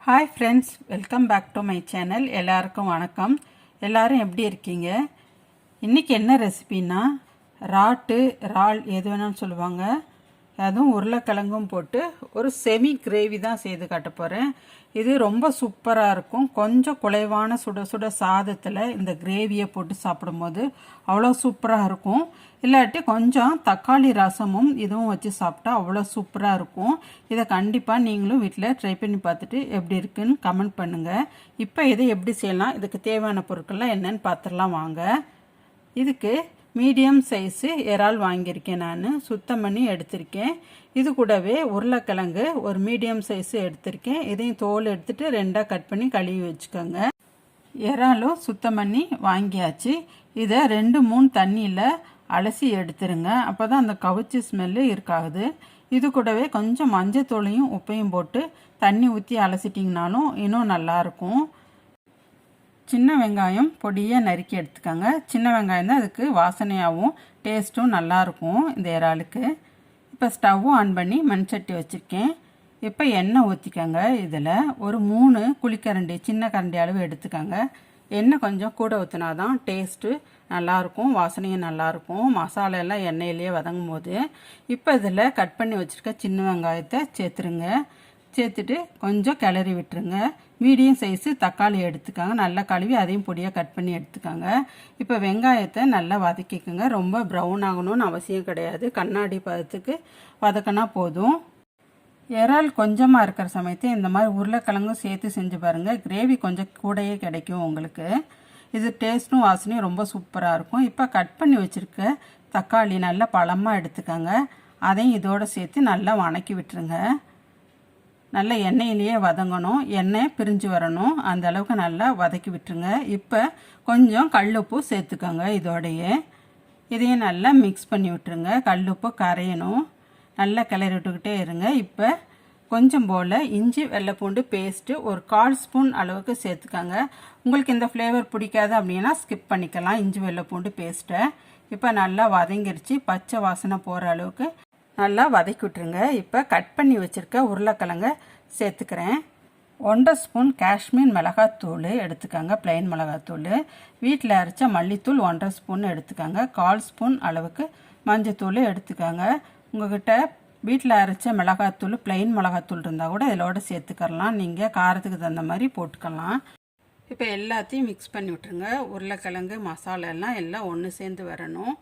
Hi friends, welcome back to my channel. எல்லாருக்கும் வணக்கம். எல்லோரும் எப்படி இருக்கீங்க? இன்றைக்கி என்ன ரெசிபின்னா இறால் எது வேணாலும் சொல்லுவாங்க. அதுவும் உருளைக்கிழங்கும் போட்டு ஒரு செமி கிரேவி தான் செய்து காட்ட போகிறேன். இது ரொம்ப சூப்பராக இருக்கும். கொஞ்சம் குலைவான சுட சுட சாதத்தில் இந்த கிரேவியை போட்டு சாப்பிடும்போது அவ்வளோ சூப்பராக இருக்கும். இல்லாட்டி கொஞ்சம் தக்காளி ரசமும் இதுவும் வச்சு சாப்பிட்டா அவ்வளோ சூப்பராக இருக்கும். இதை கண்டிப்பாக நீங்களும் வீட்டில் ட்ரை பண்ணி பார்த்துட்டு எப்படி இருக்குன்னு கமெண்ட் பண்ணுங்கள். இப்போ இதை எப்படி செய்யலாம், இதுக்கு தேவையான பொருட்கள்லாம் என்னென்னு பார்த்துடலாம் வாங்க. இதுக்கு மீடியம் சைஸு இறால் வாங்கியிருக்கேன். நான் சுத்தம் பண்ணி எடுத்திருக்கேன். இது கூடவே உருளைக்கிழங்கு ஒரு மீடியம் சைஸு எடுத்திருக்கேன். இதையும் தோல் எடுத்துகிட்டு ரெண்டாக கட் பண்ணி கழுவி வச்சுக்கோங்க. இறாலும் சுத்தம் பண்ணி வாங்கியாச்சு. இதை 2-3 தண்ணியில் அலசி எடுத்துருங்க. அப்போ தான் அந்த கவுச்சி ஸ்மெல்லு இருக்காது. இது கூடவே கொஞ்சம் மஞ்சத்தூளையும் உப்பையும் போட்டு தண்ணி ஊற்றி அலசிட்டிங்கனாலும் இன்னும் நல்லாயிருக்கும். சின்ன வெங்காயம் பொடியாக நறுக்கி எடுத்துக்கோங்க. சின்ன வெங்காயம் தான் அதுக்கு வாசனையாகவும் டேஸ்ட்டும் நல்லாயிருக்கும் இந்த இறாலுக்கு. இப்போ ஸ்டவ்வும் ஆன் பண்ணி மண்சட்டி வச்சுருக்கேன். இப்போ எண்ணெய் ஊற்றிக்கோங்க. இதில் ஒரு 3 குழிக்கரண்டி சின்ன கரண்டி அளவு எடுத்துக்கோங்க. எண்ணெய் கொஞ்சம் கூட ஊற்றினா தான் டேஸ்ட்டு நல்லாயிருக்கும், வாசனையும் நல்லாயிருக்கும். மசாலா எல்லாம் எண்ணெயிலேயே வதங்கும் போது இப்போ இதில் கட் பண்ணி வச்சுருக்க சின்ன வெங்காயத்தை சேர்த்துருங்க. சேர்த்துட்டு கொஞ்சம் கிளறி விட்டுருங்க. மீடியம் சைஸு தக்காளி எடுத்துக்கோங்க. நல்லா கழுவி அதையும் பொடியாக கட் பண்ணி எடுத்துக்கோங்க. இப்போ வெங்காயத்தை நல்லா வதக்கிக்கோங்க. ரொம்ப ப்ரௌன் ஆகணும்னு அவசியம் கிடையாது. கண்ணாடி பதத்துக்கு வதக்கினா போதும். இறால் கொஞ்சமாக இருக்கிற சமயத்தை இந்த மாதிரி உருளைக்கிழங்கும் சேர்த்து செஞ்சு பாருங்கள். கிரேவி கொஞ்சம் கூடையே கிடைக்கும் உங்களுக்கு. இது டேஸ்ட்டும் வாசனையும் ரொம்ப சூப்பராக இருக்கும். இப்போ கட் பண்ணி வச்சுருக்க தக்காளி நல்லா பழமாக எடுத்துக்கோங்க. அதையும் இதோடு சேர்த்து நல்லா வணக்கி விட்டுருங்க. நல்ல எண்ணெயிலேயே வதங்கணும், எண்ணெய் பிரிஞ்சு வரணும், அந்த அளவுக்கு நல்லா வதக்கி விட்டுருங்க. இப்போ கொஞ்சம் கல்லுப்பு சேர்த்துக்கோங்க. இதோடையே இதையும் நல்லா மிக்ஸ் பண்ணி விட்டுருங்க. கல்லுப்பு கரையணும். நல்லா கிளறி விட்டுக்கிட்டே இருங்க. இப்போ கொஞ்சம் போல் இஞ்சி வெள்ளைப்பூண்டு பேஸ்ட்டு ஒரு 1/4 ஸ்பூன் அளவுக்கு சேர்த்துக்கோங்க. உங்களுக்கு இந்த ஃப்ளேவர் பிடிக்காது அப்படின்னா ஸ்கிப் பண்ணிக்கலாம் இஞ்சி வெள்ளைப்பூண்டு பேஸ்ட்டை. இப்போ நல்லா வதங்கிருச்சு. பச்சை வாசனை போகிற அளவுக்கு நல்லா வதக்கி விட்டுருங்க. இப்போ கட் பண்ணி வச்சுருக்க உருளைக்கிழங்க சேர்த்துக்கிறேன். 1/2 ஸ்பூன் காஷ்மீர் மிளகாத்தூள் எடுத்துக்கோங்க. பிளைன் மிளகாத்தூள். வீட்டில் அரைச்ச மல்லித்தூள் 1/2 ஸ்பூன் எடுத்துக்கோங்க. 1/4 ஸ்பூன் அளவுக்கு மஞ்சத்தூள் எடுத்துக்கோங்க. உங்கள்கிட்ட வீட்டில் அரைச்ச மிளகாத்தூள் பிளைன் மிளகாத்தூள் இருந்தால் கூட இதோட சேர்த்துக்கலாம். நீங்கள் காரத்துக்கு தகுந்த மாதிரி போட்டுக்கலாம். இப்போ எல்லாத்தையும் மிக்ஸ் பண்ணி விட்டுருங்க. உருளைக்கிழங்கு மசாலா எல்லாம் ஒன்று சேர்ந்து வரணும்.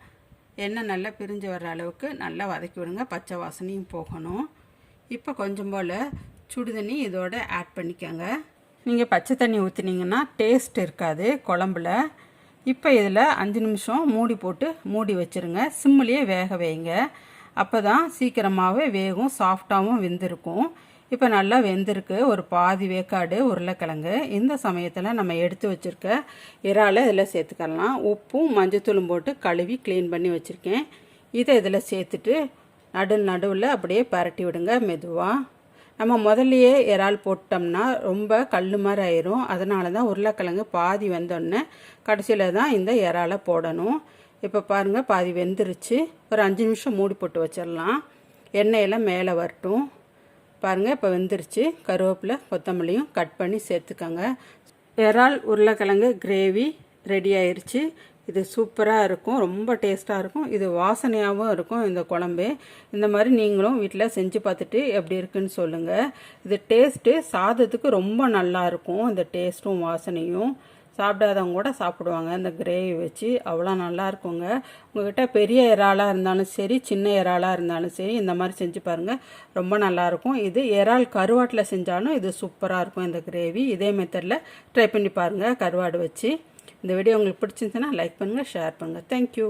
எண்ணெய் நல்லா பிரிஞ்சு வர அளவுக்கு நல்லா வதக்கி விடுங்க. பச்சை வாசனையும் போகணும். இப்போ கொஞ்சம் போல் சுடு தண்ணி இதோட ஆட் பண்ணிக்கோங்க. நீங்கள் பச்சை தண்ணி ஊற்றினீங்கன்னா டேஸ்ட் இருக்காது குழம்புல. இப்போ இதில் 5 நிமிஷம் மூடி போட்டு மூடி வச்சுருங்க. சிம்மிலேயே வேக வைங்க. அப்போ தான் சீக்கிரமாகவே வேகும், சாஃப்டாகவும் வெந்திருக்கும். இப்போ நல்லா வெந்திருக்கு. ஒரு பாதி வேக்காடு உருளைக்கிழங்கு. இந்த சமயத்தில் நம்ம எடுத்து வச்சுருக்க இறாலை இதில் சேர்த்துக்கலாம். உப்பும் மஞ்சத்தூளும் போட்டு கழுவி க்ளீன் பண்ணி வச்சுருக்கேன். இதை இதில் சேர்த்துட்டு நடுவில் அப்படியே பரட்டி விடுங்க மெதுவாக. நம்ம முதல்லையே இறால் போட்டோம்னா ரொம்ப கல் மாதிரி ஆயிரும். அதனால தான் உருளைக்கிழங்கு பாதி வெந்தோடனே கடைசியில் தான் இந்த இறாலை போடணும். இப்போ பாருங்கள், பாதி வெந்துருச்சு. ஒரு 5 நிமிஷம் மூடி போட்டு வச்சிடலாம். எண்ணெயெல்லாம் மேலே வரட்டும். பாருங்கள், இப்போ வெந்துருச்சு. கருவேப்பிலை கொத்தமல்லியும் கட் பண்ணி சேர்த்துக்கோங்க. இறால் உருளைக்கிழங்கு கிரேவி ரெடி ஆயிடுச்சு. இது சூப்பராக இருக்கும், ரொம்ப டேஸ்ட்டாக இருக்கும். இது வாசனையாகவும் இருக்கும் இந்த குழம்பு. இந்த மாதிரி நீங்களும் வீட்டில் செஞ்சு பார்த்துட்டு எப்படி இருக்குன்னு சொல்லுங்கள். இது டேஸ்ட்டு சாதத்துக்கு ரொம்ப நல்லாயிருக்கும். இந்த டேஸ்ட்டும் வாசனையும் சாப்பிடாதவங்க கூட சாப்பிடுவாங்க இந்த கிரேவி வச்சு. அவ்வளோ நல்லா இருக்குங்க. உங்கள்கிட்ட பெரிய இறாலாக இருந்தாலும் சரி, சின்ன இறாலாக இருந்தாலும் சரி, இந்த மாதிரி செஞ்சு பாருங்கள், ரொம்ப நல்லாயிருக்கும். இது இறால் கருவாட்டில் செஞ்சாலும் இது சூப்பராக இருக்கும் இந்த கிரேவி. இதே மெத்தடில் ட்ரை பண்ணி பாருங்கள் கருவாடு வச்சு. இந்த வீடியோ உங்களுக்கு பிடிச்சிருந்துச்சுன்னா லைக் பண்ணுங்கள், ஷேர் பண்ணுங்கள். தேங்க்யூ.